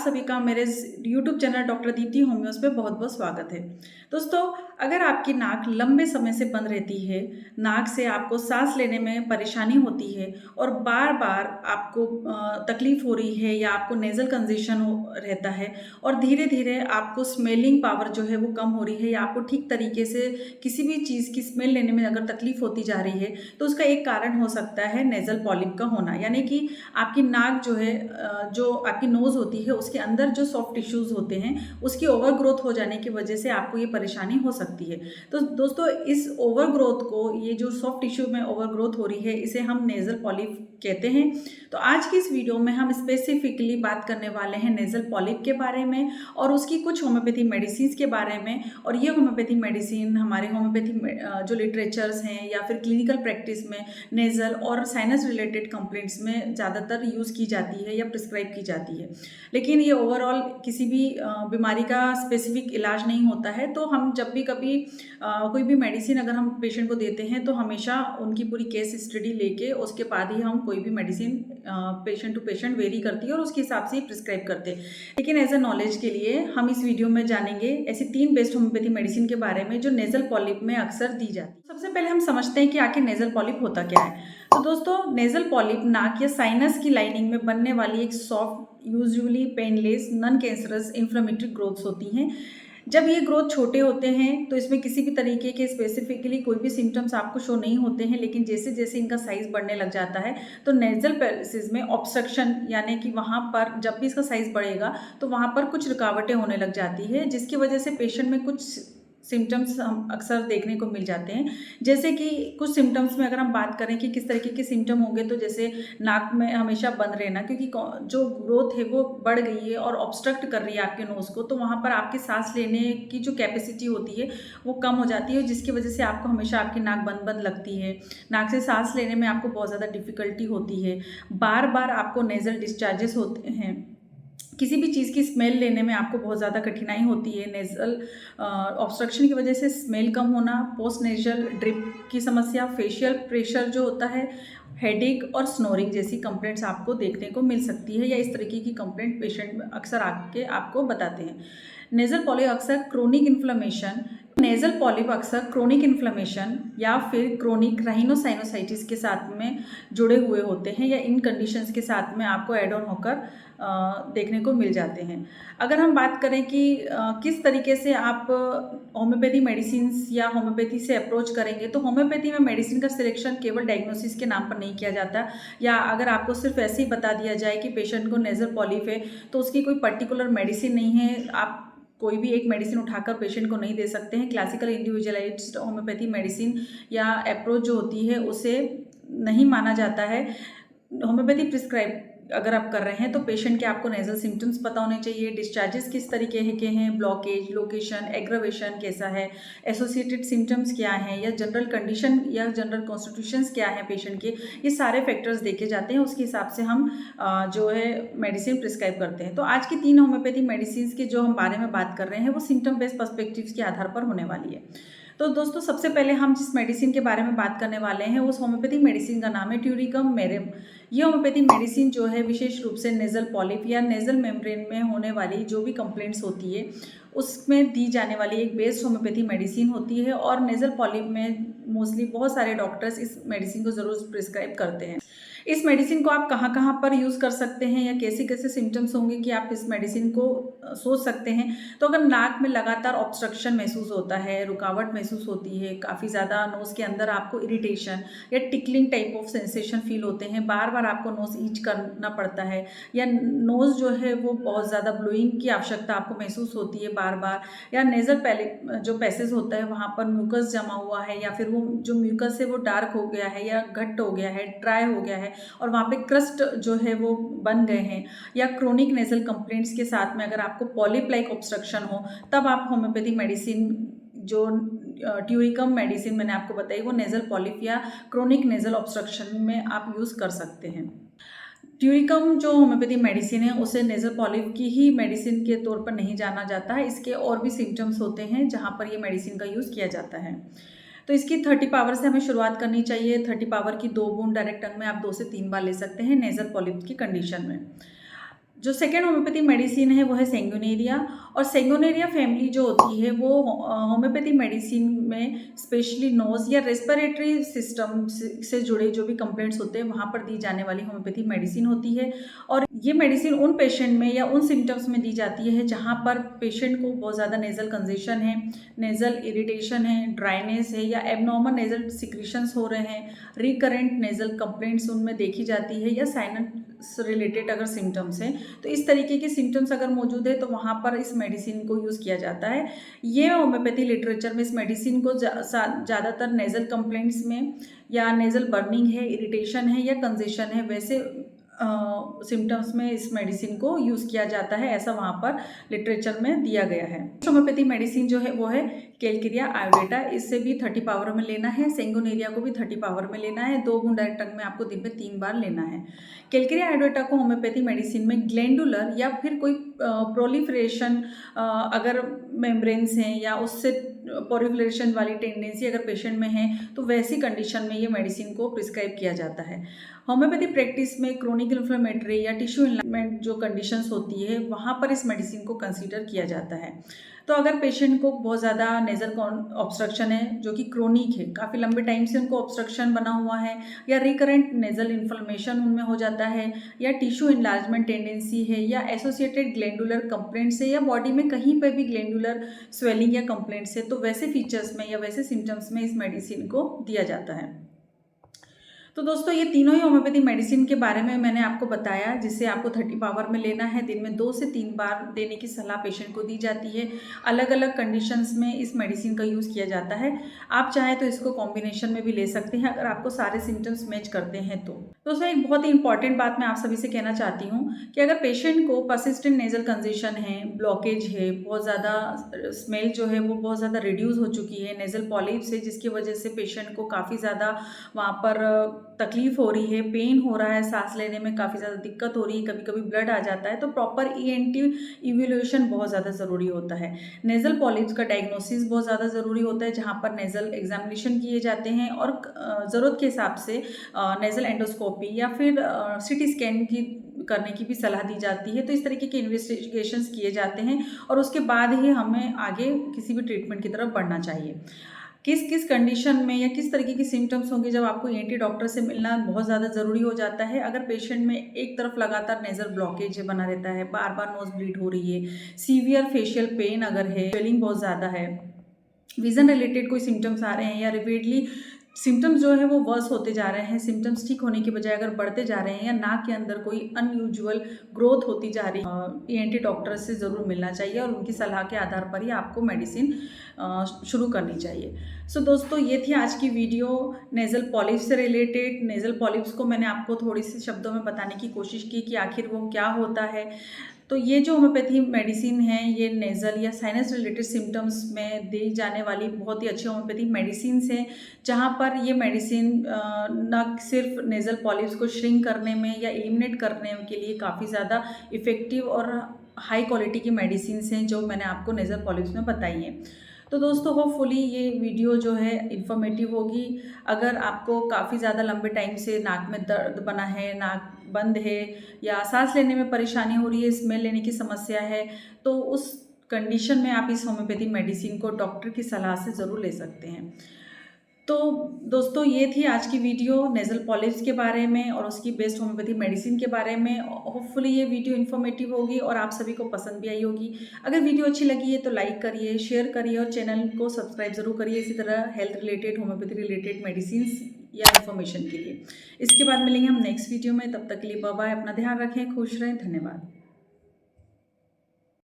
सभी का मेरे यूट्यूब चैनल डॉक्टर दीप्ति होम्योस पे बहुत बहुत स्वागत है। दोस्तों, अगर आपकी नाक लंबे समय से बंद रहती है, नाक से आपको सांस लेने में परेशानी होती है और बार बार आपको तकलीफ हो रही है या आपको नेज़ल कंजेशन हो रहता है और धीरे धीरे आपको स्मेलिंग पावर जो है वो कम हो रही है या आपको ठीक तरीके से किसी भी चीज़ की स्मेल लेने में अगर तकलीफ होती जा रही है, तो उसका एक कारण हो सकता है नेज़ल पॉलिप का होना। यानी कि आपकी नाक जो है जो आपकी नोज़ होती है उसके अंदर जो सॉफ्ट टिश्यूज़ होते हैं उसकी ओवर ग्रोथ हो जाने की वजह से आपको ये परेशानी हो सकती है। तो दोस्तों, इस ओवर ग्रोथ को, ये जो सॉफ्ट टिश्यू में ओवर ग्रोथ हो रही है, इसे हम नेज़ल पॉलिप कहते हैं। तो आज की इस वीडियो में हम स्पेसिफिकली बात करने वाले हैं नेज़ल पॉलिप के बारे में और उसकी कुछ होम्योपैथी मेडिसिन के बारे में। और ये होम्योपैथी मेडिसिन हमारे होम्योपैथी जो लिटरेचर्स हैं या फिर क्लिनिकल प्रैक्टिस में नेज़ल और साइनस रिलेटेड कंप्लेंट्स में ज़्यादातर यूज़ की जाती है या प्रिस्क्राइब की जाती है। लेकिन ये ओवरऑल किसी भी बीमारी का स्पेसिफिक इलाज नहीं होता है। तो हम जब भी कभी कोई भी मेडिसिन अगर हम पेशेंट को देते हैं तो हमेशा उनकी पूरी केस स्टडी लेके उसके बाद ही हम कोई भी medicine patient to patient vary करती है और उसके हिसाब से ही प्रिस्क्राइब करते हैं। लेकिन एज ए नॉलेज के लिए हम इस वीडियो में जानेंगे ऐसी 3 बेस्ट होम्योपैथी मेडिसिन के बारे में जो नेज़ल पॉलिप में अक्सर दी जाती है। सबसे पहले हम समझते हैं कि आखिर नेज़ल पॉलिप होता क्या है। तो दोस्तों, नेज़ल पॉलिप नाक या साइनस की लाइनिंग में बनने वाली एक soft, usually painless, non cancerous inflammatory growths होती हैं। जब ये ग्रोथ छोटे होते हैं तो इसमें किसी भी तरीके के स्पेसिफिकली कोई भी सिम्टम्स आपको शो नहीं होते हैं, लेकिन जैसे जैसे इनका साइज़ बढ़ने लग जाता है तो नेज़ल पैसेज में ऑब्स्ट्रक्शन, यानी कि वहाँ पर जब भी इसका साइज़ बढ़ेगा तो वहाँ पर कुछ रुकावटें होने लग जाती है, जिसकी वजह से पेशेंट में कुछ सिम्टम्स हम अक्सर देखने को मिल जाते हैं। जैसे कि कुछ सिम्टम्स में अगर हम बात करें कि किस तरीके के सिम्टम होंगे, तो जैसे नाक में हमेशा बंद रहना, क्योंकि जो ग्रोथ है वो बढ़ गई है और ऑब्स्ट्रक्ट कर रही है आपके नोज़ को, तो वहाँ पर आपकी सांस लेने की जो कैपेसिटी होती है वो कम हो जाती है, जिसकी वजह से आपको हमेशा आपकी नाक बंद बंद लगती है। नाक से सांस लेने में आपको बहुत ज़्यादा डिफ़िकल्टी होती है। बार बार आपको नेज़ल डिस्चार्जेस होते हैं। किसी भी चीज़ की स्मेल लेने में आपको बहुत ज़्यादा कठिनाई होती है। नेज़ल ऑब्स्ट्रक्शन की वजह से स्मेल कम होना, पोस्ट नेज़ल ड्रिप की समस्या, फेशियल प्रेशर जो होता है, हेडेक और स्नोरिंग जैसी कंप्लेंट्स आपको देखने को मिल सकती है, या इस तरीके की कंप्लेंट पेशेंट अक्सर आके आपको बताते हैं। नेज़ल पॉलिप अक्सर क्रोनिक इन्फ्लेमेशन नेज़ल पॉलिप अक्सर क्रोनिक इन्फ्लेमेशन या फिर क्रोनिक राइनोसाइनोसाइटिस के साथ में जुड़े हुए होते हैं, या इन कंडीशंस के साथ में आपको एड ऑन होकर देखने को मिल जाते हैं। अगर हम बात करें कि किस तरीके से आप होम्योपैथी मेडिसिन्स या होम्योपैथी से अप्रोच करेंगे, तो होम्योपैथी में मेडिसिन का सिलेक्शन केवल डायग्नोसिस के नाम पर नहीं किया जाता, या अगर आपको सिर्फ ऐसे ही बता दिया जाए कि पेशेंट को नेज़ल पॉलिप है तो उसकी कोई पर्टिकुलर मेडिसिन नहीं है, आप कोई भी एक मेडिसिन उठाकर पेशेंट को नहीं दे सकते हैं। क्लासिकल इंडिविजुअलाइज्ड होम्योपैथी मेडिसिन या अप्रोच जो होती है उसे नहीं माना जाता है। होम्योपैथी प्रिस्क्राइब अगर आप कर रहे हैं तो पेशेंट के आपको नेज़ल सिम्टम्स पता होने चाहिए, डिस्चार्जेस किस तरीके के हैं, ब्लॉकेज, लोकेशन, एग्रावेशन कैसा है, एसोसिएटेड सिम्टम्स क्या हैं, या जनरल कंडीशन या जनरल कॉन्स्टिट्यूशंस क्या हैं पेशेंट के, ये सारे फैक्टर्स देखे जाते हैं। उसके हिसाब से हम जो है मेडिसिन प्रिस्क्राइब करते हैं। तो आज की 3 होम्योपैथी मेडिसिन के जो हम बारे में बात कर रहे हैं वो सिम्टम बेस्ड पर्सपेक्टिव्स के आधार पर होने वाली है। तो दोस्तों, सबसे पहले हम जिस मेडिसिन के बारे में बात करने वाले हैं उस होम्योपैथी मेडिसिन का नाम है ट्यूरिकम मेरिम। ये होम्योपैथी मेडिसिन जो है विशेष रूप से नेज़ल पॉलिप या नेज़ल मेम्ब्रेन में होने वाली जो भी कंप्लेंट्स होती है उसमें दी जाने वाली एक बेस्ड होम्योपैथी मेडिसिन होती है। और नेज़ल पॉलिप में मोस्टली बहुत सारे डॉक्टर्स इस मेडिसिन को ज़रूर प्रिस्क्राइब करते हैं। इस मेडिसिन को आप कहाँ कहाँ पर यूज़ कर सकते हैं, या कैसे कैसे सिम्टम्स होंगे कि आप इस मेडिसिन को सोच सकते हैं। तो अगर नाक में लगातार ऑब्स्ट्रक्शन महसूस होता है, रुकावट महसूस होती है, काफ़ी ज़्यादा नोज़ के अंदर आपको इरिटेशन या tickling type of sensation feel होते हैं, बार बार आपको नोज़ ईच करना पड़ता है, या नोज़ जो है वो बहुत ज़्यादा ब्लोइंग की आवश्यकता आपको महसूस होती है बार बार, या नेज़ल जो पैसेज होता है वहाँ पर म्यूकस जमा हुआ है, या फिर वो जो म्यूकस है वो डार्क हो गया है या घट्ट हो गया है, ड्राई हो गया है और वहाँ पे क्रस्ट जो है वो बन गए हैं, या क्रोनिक नेज़ल कंप्लेंट्स के साथ में अगर आपको पॉलिप लाइक ऑब्स्ट्रक्शन हो, तब आप होम्योपैथी मेडिसिन जो ट्यूरिकम मेडिसिन मैंने आपको बताई वो नेज़ल पॉलिप या क्रोनिक नेज़ल ऑब्स्ट्रक्शन में आप यूज़ कर सकते हैं। ट्यूरिकम जो होम्योपैथी मेडिसिन है उसे नेज़ल पॉलिप की ही मेडिसिन के तौर पर नहीं जाना जाता है, इसके और भी सिम्टम्स होते हैं जहाँ पर ये मेडिसिन का यूज़ किया जाता है। तो इसकी 30 पावर से हमें शुरुआत करनी चाहिए। 30 पावर की 2 बूंद डायरेक्ट टंग में आप 2 से 3 बार ले सकते हैं नेज़ल पॉलिप की कंडीशन में। जो सेकेंड होम्योपैथी मेडिसिन है वो है सेंगुनेरिया। और सेंगुनेरिया फैमिली जो होती है वो होम्योपैथी मेडिसिन में स्पेशली नोज़ या रेस्पिरेटरी सिस्टम से जुड़े जो भी कंप्लेंट्स होते हैं वहाँ पर दी जाने वाली होम्योपैथी मेडिसिन होती है। और ये मेडिसिन उन पेशेंट में या उन सिम्टम्स में दी जाती है जहाँ पर पेशेंट को बहुत ज़्यादा नेज़ल कंजेशन है, नेज़ल इरिटेशन है, ड्राइनेस है या एबनॉर्मल नेज़ल सिक्रीशंस हो रहे हैं, रिकरेंट नेज़ल कंप्लेंट्स उनमें देखी जाती है या साइनस रिलेटेड अगर सिम्टम्स हैं, तो इस तरीके के सिम्टम्स अगर मौजूद है तो वहाँ पर इस मेडिसिन को यूज़ किया जाता है। ये होम्योपैथी लिटरेचर में इस मेडिसिन को ज़्यादातर नेज़ल कंप्लेंट्स में या नेज़ल बर्निंग है, इरिटेशन है या कंजेशन है, वैसे सिम्टम्स में इस मेडिसिन को यूज़ किया जाता है, ऐसा वहाँ पर लिटरेचर में दिया गया है। होम्योपैथी मेडिसिन जो है वो है कैलकेरिया आयोडेटा। इससे भी 30 पावर में लेना है। सेंगुनेरिया को भी 30 पावर में लेना है। 2 बूंद डायरेक्ट टंग में आपको दिन में 3 बार लेना है। कैलकेरिया आयोडेटा को होम्योपैथी मेडिसिन में ग्लैंडुलर या फिर कोई प्रोलिफरेशन अगर मेम्ब्रेन्स हैं या उससे प्रोलिफरेशन वाली टेंडेंसी अगर पेशेंट में है तो वैसी कंडीशन में ये मेडिसिन को प्रिस्क्राइब किया जाता है। होम्योपैथी प्रैक्टिस में क्रोनिक इन्फ्लेमेटरी या टिश्यू इन्लाइनमेंट जो कंडीशंस होती है वहाँ पर इस मेडिसिन को कंसीडर किया जाता है। तो अगर पेशेंट को बहुत ज़्यादा नेज़ल ऑब्स्ट्रक्शन है जो कि क्रोनिक है, काफ़ी लंबे टाइम से उनको ऑब्स्ट्रक्शन बना हुआ है या रिकरेंट नेज़ल इन्फ्लेमेशन उनमें हो जाता है या टिश्यू इन्लार्जमेंट टेंडेंसी है या एसोसिएटेड ग्लैंडुलर कंप्लेंट्स है या बॉडी में कहीं पर भी ग्लैंडुलर स्वेलिंग या कंप्लेंट्स है, तो वैसे फीचर्स में या वैसे सिम्टम्स में इस मेडिसिन को दिया जाता है। तो दोस्तों ये तीनों ही होम्योपैथी मेडिसिन के बारे में मैंने आपको बताया, जिससे आपको 30 पावर में लेना है। दिन में 2 से 3 बार देने की सलाह पेशेंट को दी जाती है। अलग अलग कंडीशंस में इस मेडिसिन का यूज़ किया जाता है। आप चाहें तो इसको कॉम्बिनेशन में भी ले सकते हैं अगर आपको सारे सिम्टम्स मैच करते हैं तो। दोस्तों एक बहुत ही इंपॉर्टेंट बात मैं आप सभी से कहना चाहती हूँ कि अगर पेशेंट को परसिस्टेंट नेज़ल कंजेशन है, ब्लॉकेज है, बहुत ज़्यादा स्मेल जो है वो बहुत ज़्यादा रिड्यूस हो चुकी है, नेज़ल पॉलिप्स है जिसकी वजह से पेशेंट को काफ़ी ज़्यादा वहाँ पर तकलीफ हो रही है, पेन हो रहा है, सांस लेने में काफ़ी ज़्यादा दिक्कत हो रही है, कभी कभी ब्लड आ जाता है, तो प्रॉपर ईएनटी इवैल्यूएशन बहुत ज़्यादा ज़रूरी होता है। नेज़ल पॉलिप्स का डायग्नोसिस बहुत ज़्यादा ज़रूरी होता है जहाँ पर नेज़ल एग्जामिनेशन किए जाते हैं और ज़रूरत के हिसाब से नेज़ल एंडोस्कोपी या फिर सिटी स्कैन की करने की भी सलाह दी जाती है। तो इस तरीके के इन्वेस्टिगेशंस किए जाते हैं और उसके बाद ही हमें आगे किसी भी ट्रीटमेंट की तरफ बढ़ना चाहिए। किस किस कंडीशन में या किस तरीके की सिम्टम्स होंगे जब आपको ईएनटी डॉक्टर से मिलना बहुत ज़्यादा ज़रूरी हो जाता है। अगर पेशेंट में एक तरफ लगातार नेज़ल ब्लॉकेज बना रहता है, बार बार नोज ब्लीड हो रही है, सीवियर फेशियल पेन अगर है, स्वेलिंग बहुत ज़्यादा है, विज़न रिलेटेड कोई सिम्टम्स आ रहे हैं या रिपीटली सिम्टम्स जो है वो वर्स होते जा रहे हैं, सिम्टम्स ठीक होने के बजाय अगर बढ़ते जा रहे हैं या नाक के अंदर कोई अनयूजुअल ग्रोथ होती जा रही है, ईएनटी डॉक्टर से ज़रूर मिलना चाहिए और उनकी सलाह के आधार पर ही आपको मेडिसिन शुरू करनी चाहिए। सो दोस्तों ये थी आज की वीडियो नेज़ल पॉलिप्स से रिलेटेड। नेज़ल पॉलिप्स को मैंने आपको थोड़ी सी शब्दों में बताने की कोशिश की कि आखिर वो क्या होता है। तो ये जो होम्योपैथी मेडिसिन है ये नेज़ल या साइनस रिलेटेड सिम्टम्स में दी जाने वाली बहुत ही अच्छी होम्योपैथी मेडिसिन्स हैं, जहाँ पर ये मेडिसिन न सिर्फ नेज़ल पॉलिप्स को श्रिंक करने में या एलिमिनेट करने के लिए काफ़ी ज़्यादा इफ़ेक्टिव और हाई क्वालिटी की मेडिसिन्स हैं जो मैंने आपको नेज़ल पॉलिप्स में बताई हैं। तो दोस्तों होपफुली ये वीडियो जो है इन्फॉर्मेटिव होगी। अगर आपको काफ़ी ज़्यादा लंबे टाइम से नाक में दर्द बना है, नाक बंद है या सांस लेने में परेशानी हो रही है, स्मेल लेने की समस्या है, तो उस कंडीशन में आप इस होम्योपैथी मेडिसिन को डॉक्टर की सलाह से ज़रूर ले सकते हैं। तो दोस्तों ये थी आज की वीडियो नेज़ल पॉलिप्स के बारे में और उसकी बेस्ट होम्योपैथी मेडिसिन के बारे में। होपफुली ये वीडियो इन्फॉर्मेटिव होगी और आप सभी को पसंद भी आई होगी। अगर वीडियो अच्छी लगी है तो लाइक करिए, शेयर करिए और चैनल को सब्सक्राइब ज़रूर करिए इसी तरह health related, homeopathy related medicines या इन्फॉर्मेशन के लिए। इसके बाद मिलेंगे हम नेक्स्ट वीडियो में, तब तक के लिए बाय बाय। अपना ध्यान रखें, खुश रहें, धन्यवाद।